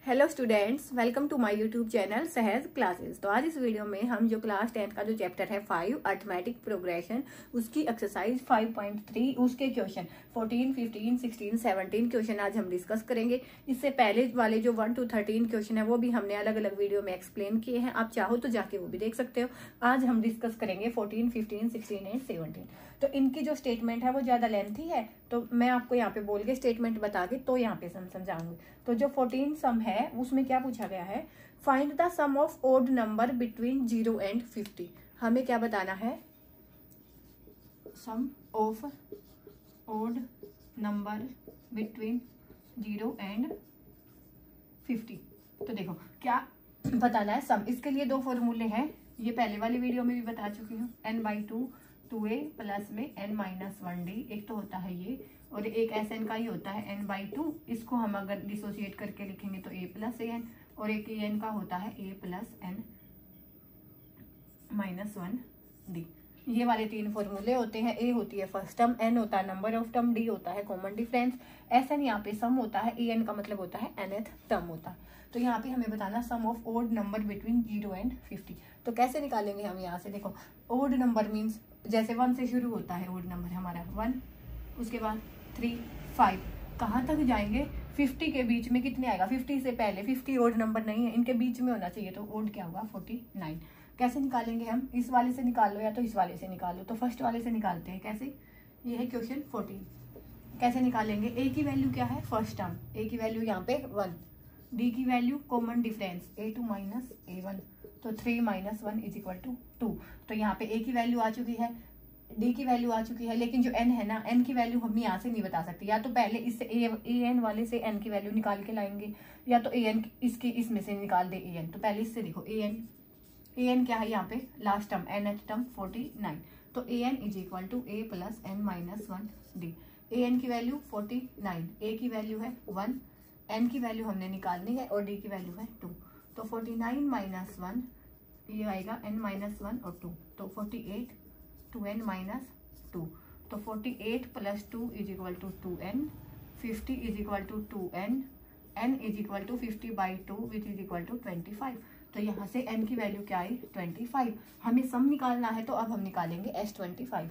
Hello students, welcome to my YouTube channel Sahaj classes. तो आज इस वीडियो में हम जो क्लास 10th का जो चैप्टर है 5 अर्थमेटिक प्रोग्रेशन, उसकी एक्सरसाइज 5.3 उसके क्वेश्चन 14, 15, 16, 17 क्वेश्चन आज हम डिस्कस करेंगे। इससे पहले वाले जो 1 to 13 क्वेश्चन है वो भी हमने अलग अलग वीडियो में एक्सप्लेन किए हैं, आप चाहो तो जाके वो भी देख सकते हो। आज हम डिस्कस करेंगे 14, 15, 16 एंड 17। तो इनकी जो स्टेटमेंट है वो ज्यादा लेंथी है, तो मैं आपको यहाँ पे बोल के स्टेटमेंट बता के तो यहाँ पे समझाऊंगी। तो जो 14 सम है उसमें क्या पूछा गया है, find the sum of odd number between 0 and 50। हमें क्या बताना है, sum of odd number between 0 and 50। तो देखो क्या बताना है सम। इसके लिए दो फॉर्मूले हैं, ये पहले वाली वीडियो में भी बता चुकी हूँ। n/2 2a प्लस में n-1d, एक तो होता है ये, और एक SN का ही होता है n/2। इसको हम अगर डिसोसिएट करके लिखेंगे तो a प्लस an, और एक an का होता है a प्लस n-1d। ये वाले तीन फॉर्मूले होते हैं। a होती है फर्स्ट टर्म, n होता है नंबर ऑफ टर्म, d होता है कॉमन डिफरेंस, SN यहाँ पे सम होता है, an का मतलब होता है nth टर्म होता है। तो यहाँ पे हमें बताना sum of odd number between 0 and 50। तो कैसे निकालेंगे हम यहाँ से, देखो ओड नंबर मीन्स जैसे 1 से शुरू होता है ओड नंबर हमारा 1, उसके बाद 3, 5, कहाँ तक जाएंगे 50 के बीच में कितने आएगा, 50 से पहले 50 ओड नंबर नहीं है, इनके बीच में होना चाहिए, तो ओड क्या होगा 49। कैसे निकालेंगे हम, इस वाले से निकाल लो या तो इस वाले से निकाल लो। तो फर्स्ट वाले से निकालते हैं। कैसे, ये है क्वेश्चन 14। कैसे निकालेंगे, ए की वैल्यू क्या है फर्स्ट टर्म, ए की वैल्यू यहाँ पे 1, डी की value common difference a2 minus a1, तो 3 माइनस 1 इज इक्वल टू 2। तो यहाँ पे a की वैल्यू आ चुकी है, d की वैल्यू आ चुकी है, लेकिन जो n है ना, n की वैल्यू हम यहाँ से नहीं बता सकते। या तो पहले इससे an वाले से n की वैल्यू निकाल के लाएंगे, या तो an इसके इसमें से निकाल दे an। तो पहले इससे देखो an क्या है यहाँ पे लास्ट टर्म nth टर्म 49, तो an is equal to a plus n-1d। an की वैल्यू 49, a की वैल्यू है 1, n की वैल्यू हमने निकालनी है और d की वैल्यू है 2। तो 49 माइनस 1 ये आएगा n-1 और 2, तो 48 2n-2। तो 48 plus 2 is equal to 2n, 50 is equal to 2n, n is equal to 50/2 which is equal to 25। तो यहाँ से n की वैल्यू क्या आई 25। हमें सम निकालना है, तो अब हम निकालेंगे S25।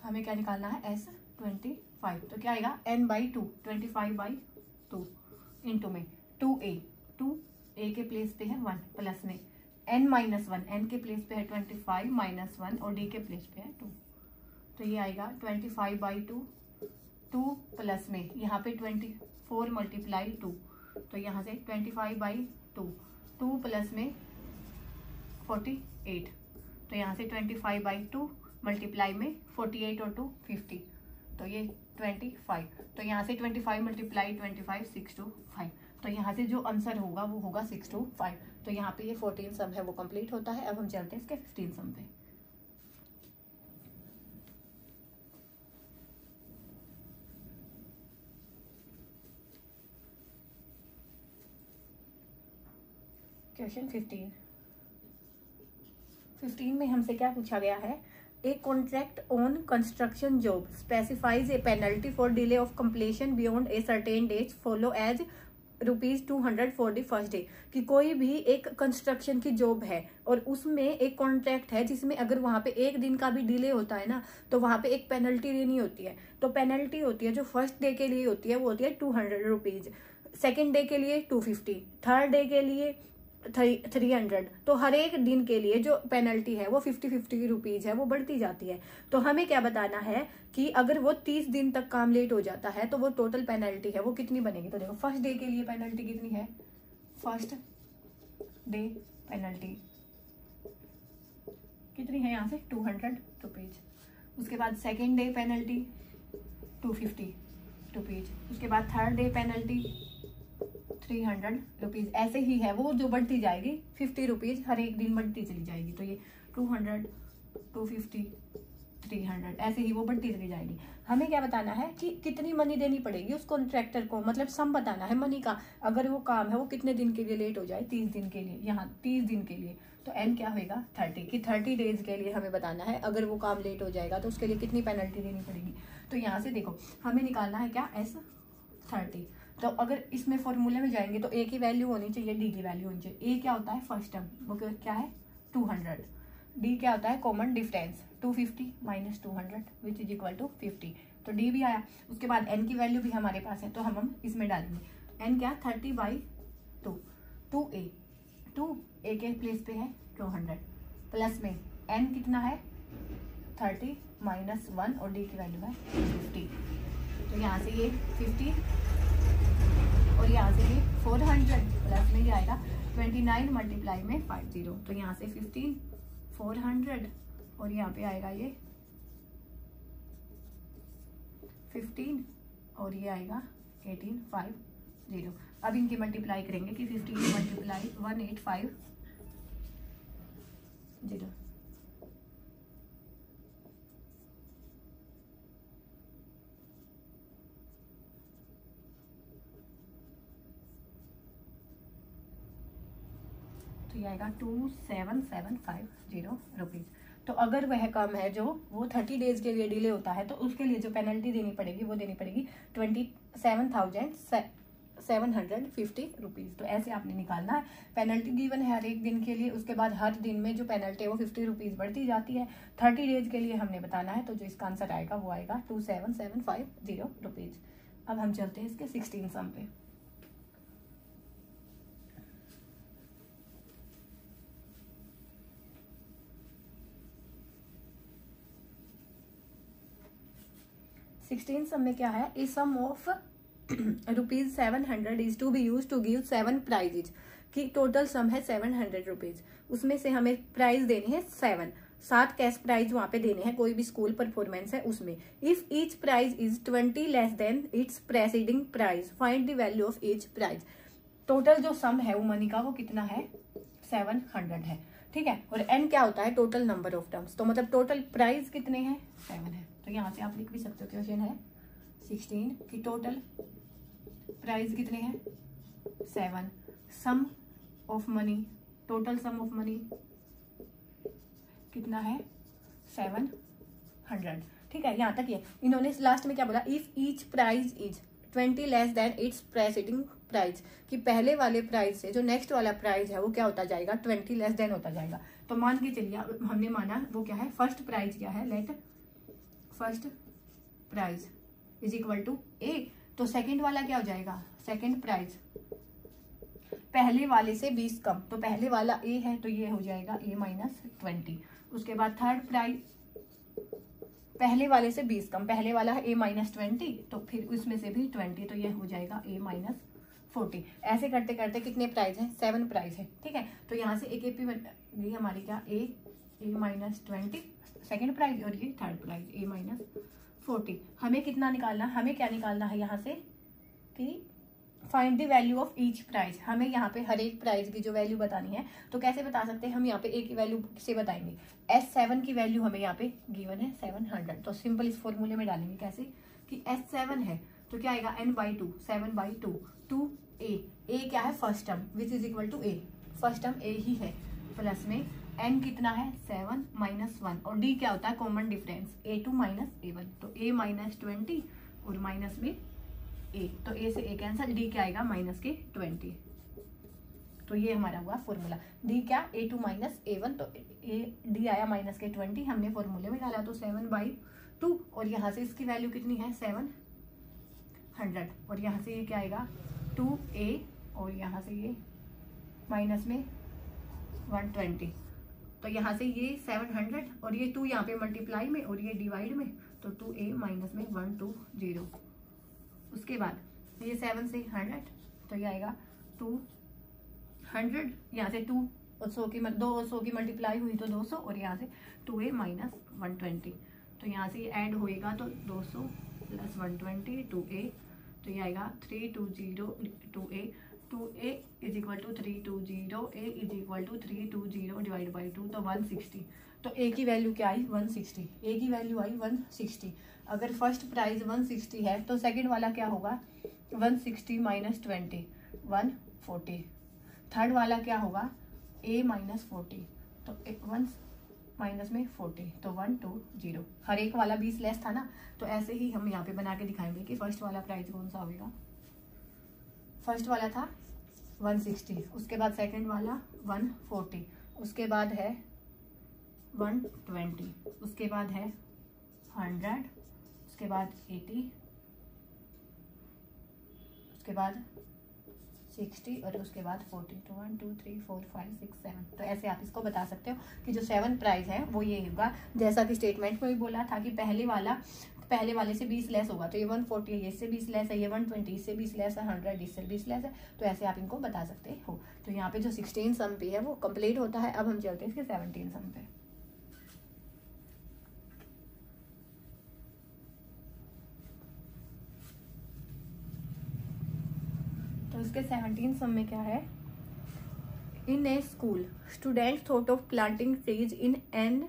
हमें क्या निकालना है S25। तो क्या आएगा n/2 25/2 इंटू में 2a, 2a के प्लेस पे है 1 प्लस में n-1, n के प्लेस पे है 25 माइनस 1 और d के प्लेस पे है 2। तो ये आएगा 25/2, 2 प्लस में यहाँ पे 24 मल्टीप्लाई 2, तो यहाँ से 25/2, 2 प्लस में 48, तो यहाँ से 25/2 मल्टीप्लाई में 48 और 2 50, तो ये 25। तो यहाँ से 25 मल्टीप्लाई 25 625। तो यहाँ से जो आंसर होगा वो होगा 625। तो यहाँ पे ये 14 सम है वो कंप्लीट होता है। अब हम चलते हैं इसके 15 सम पे। क्वेश्चन 15 में हमसे क्या पूछा गया है, A contract on construction job specifies a penalty for delay of completion beyond a certain date follow as ₹200 for the first day। कि कोई भी एक कंस्ट्रक्शन की जॉब है और उसमें एक कॉन्ट्रैक्ट है जिसमें अगर वहां पे एक दिन का भी डिले होता है ना, तो वहां पे एक पेनल्टी देनी होती है। तो पेनल्टी होती है जो फर्स्ट डे के लिए होती है वो होती है ₹200, सेकेंड डे के लिए 250, थर्ड डे के लिए 300। तो हर एक दिन के लिए जो पेनल्टी है वो 50-50 रुपीज है, वो बढ़ती जाती है। तो हमें क्या बताना है कि अगर वो 30 दिन तक काम लेट हो जाता है तो वो टोटल पेनल्टी है वो कितनी बनेगी। तो देखो फर्स्ट डे के लिए पेनल्टी कितनी है, फर्स्ट डे पेनल्टी कितनी है यहाँ से 200 रुपीज। उसके बाद सेकेंड डे पेनल्टी 250 रुपीज। उसके बाद थर्ड डे पेनल्टी 300 रुपीज। ऐसे ही है वो जो बढ़ती जाएगी, 50 रुपीज हर एक दिन बढ़ती चली जाएगी। तो ये 200, 250, 300 ऐसे ही वो बढ़ती चली जाएगी। हमें क्या बताना है कि कितनी मनी देनी पड़ेगी उस कॉन्ट्रैक्टर को, मतलब सम बताना है मनी का। अगर वो काम है वो कितने दिन के लिए लेट हो जाए, 30 दिन के लिए, यहाँ 30 दिन के लिए, तो n क्या होगा 30, कि 30 डेज के लिए हमें बताना है। अगर वो काम लेट हो जाएगा तो उसके लिए कितनी पेनल्टी देनी पड़ेगी। तो यहाँ से देखो हमें निकालना है क्या S30। तो अगर इसमें फॉर्मूले में जाएंगे तो A की वैल्यू होनी चाहिए, D की वैल्यू होनी चाहिए। A क्या होता है फर्स्ट टर्म, वो क्या है 200। D क्या होता है common difference 250 minus 200 which is equal to 50। तो D भी आया। उसके बाद n की वैल्यू भी हमारे पास है तो हम इसमें डालेंगे। n क्या 30/2, 2a, 2a के प्लेस पे है 200 प्लस में n कितना है 30 माइनस 1 और D की वैल्यू है 50। तो यहाँ से ये 50 और यहाँ से ये 400 प्लस में ये आएगा 29 मल्टीप्लाई में 50। तो यहाँ से 15 400 और यहाँ पे आएगा ये 15 और ये आएगा 1850। अब इनकी मल्टीप्लाई करेंगे कि 15 मल्टीप्लाई 1850। तो ये आएगा 27,750 रुपीज़। तो अगर वह काम है जो वो 30 डेज के लिए डिले होता है तो उसके लिए जो पेनल्टी देनी पड़ेगी वो देनी पड़ेगी 27,750 रुपीज़। तो ऐसे आपने निकालना है। पेनल्टी गिवन है हर एक दिन के लिए, उसके बाद हर दिन में जो पेनल्टी है वो 50 रुपीज़ बढ़ती जाती है। 30 डेज के लिए हमने बताना है, तो जो इसका आंसर आएगा वो आएगा 27,750 रुपीज़। अब हम चलते हैं इसके 16 सम पे। सम में क्या है, a sum of ₹700 is to be use to give 7 prizes, की टोटल सम है 700 रुपीज। उसमें से हमें प्राइज देने हैं 7 कैश प्राइज वहां पे देने हैं, कोई भी स्कूल परफॉर्मेंस है उसमें। If each prize is 20 less than its preceding prize, find the value of each prize. Total जो सम है वो मनी का वो कितना है 700 है, ठीक है। और n क्या होता है टोटल नंबर ऑफ टर्म्स, तो मतलब टोटल प्राइस कितने हैं 7 है। तो यहाँ से आप लिख भी सकते हो, क्वेश्चन है 16 की टोटल प्राइस कितने हैं 7, sum of money, total sum of money कितना है 700, ठीक है। यहाँ तक ये इन्होंने लास्ट में क्या बोला, if each prize is 20 less than its preceding price, कि पहले वाले प्राइस से जो नेक्स्ट वाला प्राइस है वो क्या होता जाएगा 20 लेस देन होता जाएगा। तो मान के चलिए हमने माना वो क्या है, फर्स्ट प्राइस क्या है, let first price is equal to a. तो सेकंड वाला क्या हो जाएगा, सेकंड प्राइस पहले वाले से 20 कम, तो पहले वाला ए है तो ये हो जाएगा ए माइनस 20। उसके बाद थर्ड प्राइस पहले वाले से 20 कम, पहले वाला है ए माइनस 20, तो फिर उसमें से भी 20, तो ये हो जाएगा ए माइनस 40। ऐसे करते करते कितने प्राइस हैं 7 प्राइस है, ठीक है। तो यहाँ से एक एपी गई हमारी क्या ए माइनस 20 सेकेंड प्राइस और ये थर्ड प्राइस ए माइनस 40। हमें कितना निकालना, हमें क्या निकालना है यहाँ से कि find the value of each price. हमें यहाँ पे हर एक प्राइस की जो वैल्यू बतानी है, तो कैसे बता सकते हैं हम यहाँ पे ए की वैल्यू से बताएंगे। S7 की वैल्यू हमें यहाँ पे गिवन है 700, तो सिंपल इस फॉर्मूले में डालेंगे कैसे कि S7 है तो क्या आएगा n/2 7/2 2a, ए क्या है first term which is equal to a, first term a ही है, प्लस में n कितना है 7 माइनस 1 और d क्या होता है common difference A2 minus A1, तो a माइनस 20 और माइनस में a, तो a से a कैंसिल, d क्या आएगा माइनस के 20। तो ये हमारा हुआ फॉर्मूला, d क्या A2 माइनस A1, तो d आया माइनस के 20, हमने फॉर्मूले में डाला तो 7/2 और यहाँ से इसकी वैल्यू कितनी है 700 और यहाँ से ये क्या आएगा 2a और यहाँ से ये माइनस में 120, तो यहाँ से ये 700 और ये 2 यहाँ पे मल्टीप्लाई में और ये डिवाइड में, तो 2a माइनस में 120। उसके बाद ये 7 से 100 तो ये आएगा 200, यहाँ से 200 की मल्टीप्लाई हुई तो 200 और यहाँ से 2a माइनस 120, तो यहाँ से ये ऐड होएगा तो 200 प्लस 120 2a, तो ये आएगा 320 2a is equal to 320 a is equal to 320 divide by 2, तो 160। तो a की वैल्यू क्या आई 160, a की वैल्यू आई 160। अगर फर्स्ट प्राइस 160 है तो सेकंड वाला क्या होगा 160 माइनस 20 140, थर्ड वाला क्या होगा a माइनस 40, तो 1 माइनस में 40, तो 1 2 0। हर एक वाला 20 लेस था ना, तो ऐसे ही हम यहाँ पे बना के दिखाएंगे कि फर्स्ट वाला प्राइस कौन सा होगा। फर्स्ट वाला था 160, उसके बाद सेकंड वाला 140, उसके बाद है 120, उसके बाद है 100, उसके बाद 80, उसके बाद 60 और उसके बाद 40। तो 1 2 3 4 5 6 7। तो ऐसे आप इसको बता सकते हो कि जो 7 प्राइस है वो ये होगा। जैसा कि स्टेटमेंट में भी बोला था कि पहले वाले से 20 लेस होगा, तो ये 140 है, ये इससे 20 लेस है, ये 120 इससे 20 लेस है, 100 इससे 20 लेस है। तो ऐसे आप इनको बता सकते हो। तो यहाँ पे जो 16 सम पे है वो कंप्लीट होता है। अब हम चलते हैं इसके 17 सम पे। तो इसके 17 सम में क्या है, in a school student thought of planting trees in and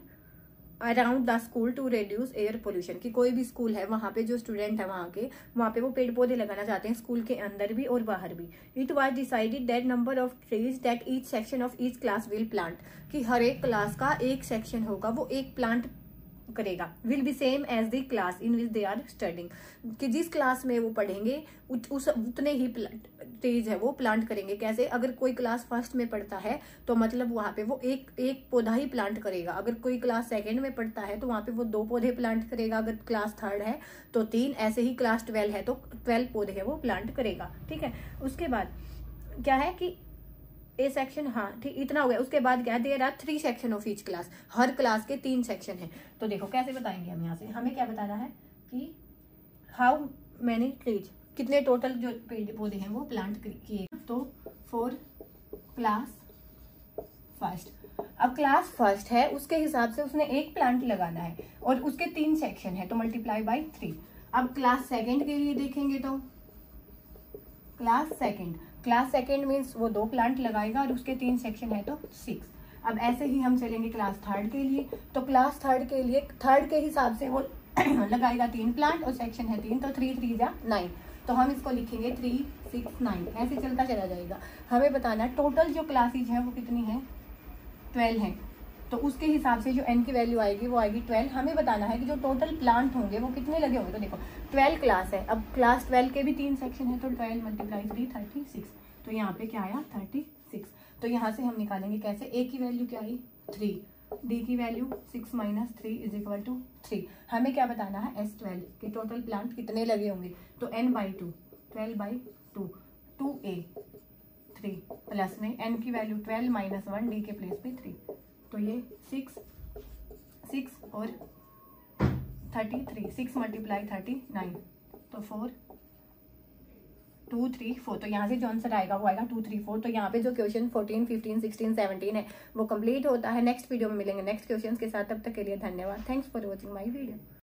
around the school to reduce air pollution. कि कोई भी स्कूल है, वहाँ पे जो स्टूडेंट है वहाँ पे वो पेड़ पौधे लगाना चाहते हैं, स्कूल के अंदर भी और बाहर भी। It was decided that number of trees that each section of each class will plant. कि हर एक क्लास का एक सेक्शन होगा, वो एक प्लांट करेगा। Will be same as the class in which they are studying. कि जिस क्लास में वो पढ़ेंगे उतने ही ट्रीज है वो प्लांट करेंगे। कैसे, अगर कोई क्लास फर्स्ट में पढ़ता है तो मतलब वहाँ पे वो एक पौधा ही प्लांट करेगा। अगर कोई क्लास सेकंड में पढ़ता है तो वहाँ पे वो 2 पौधे प्लांट करेगा। अगर क्लास थर्ड है तो 3, ऐसे ही क्लास 12 है तो 12 पौधे है वो प्लांट करेगा। ठीक है, उसके बाद क्या है कि ए सेक्शन, हाँ ठीक, इतना हो गया। उसके बाद क्या है, there are 3 section of each class. हर क्लास के 3 सेक्शन है। तो देखो कैसे बताएंगे हम यहाँ से। हमें क्या बताना है कि हाउ मैनी ट्रीज, कितने टोटल जो पेड़ पौधे हैं वो प्लांट किए। तो 4 क्लास फर्स्ट। अब क्लास फर्स्ट है, उसके हिसाब से उसने एक प्लांट लगाना है और उसके 3 सेक्शन है, तो मल्टीप्लाई बाई 3। अब क्लास सेकंड के लिए देखेंगे तो क्लास सेकंड मीन्स वो 2 प्लांट लगाएगा और उसके 3 सेक्शन है तो 6। अब ऐसे ही हम चलेंगे क्लास थर्ड के लिए। तो क्लास थर्ड के लिए थर्ड के हिसाब से वो लगाएगा 3 प्लांट और सेक्शन है 3, तो 3 3 जा 9। तो हम इसको लिखेंगे 3 6 9, ऐसे चलता चला जाएगा। हमें बताना टोटल जो क्लासेज है वो कितनी है, 12 है। तो उसके हिसाब से जो n की वैल्यू आएगी वो आएगी 12। हमें बताना है कि जो टोटल प्लांट होंगे वो कितने लगे होंगे। तो देखो 12 क्लास है, अब क्लास 12 के भी 3 सेक्शन है, तो 12 मल्टीप्लाई 3 36। तो यहाँ पे क्या आया 36। तो यहाँ से हम निकालेंगे कैसे, a की वैल्यू क्या आई 3, d की value 6 minus 3 is equal to 3। हमें क्या बताना है S12 के टोटल प्लांट कितने लगे होंगे। तो n/2 12/2 2a 3 प्लस में n की वैल्यू 12 माइनस 1 d के प्लेस पे 3। तो ये 6 और 33, 6 मल्टीप्लाई 39, तो 4 2 3 4। तो यहाँ से जो आंसर आएगा वो आएगा 2 3 4। तो यहाँ पे जो क्वेश्चन 14 15 16 17 है वो कंप्लीट होता है। नेक्स्ट वीडियो में मिलेंगे नेक्स्ट क्वेश्चन के साथ। तब तक के लिए धन्यवाद। Thanks for watching my video.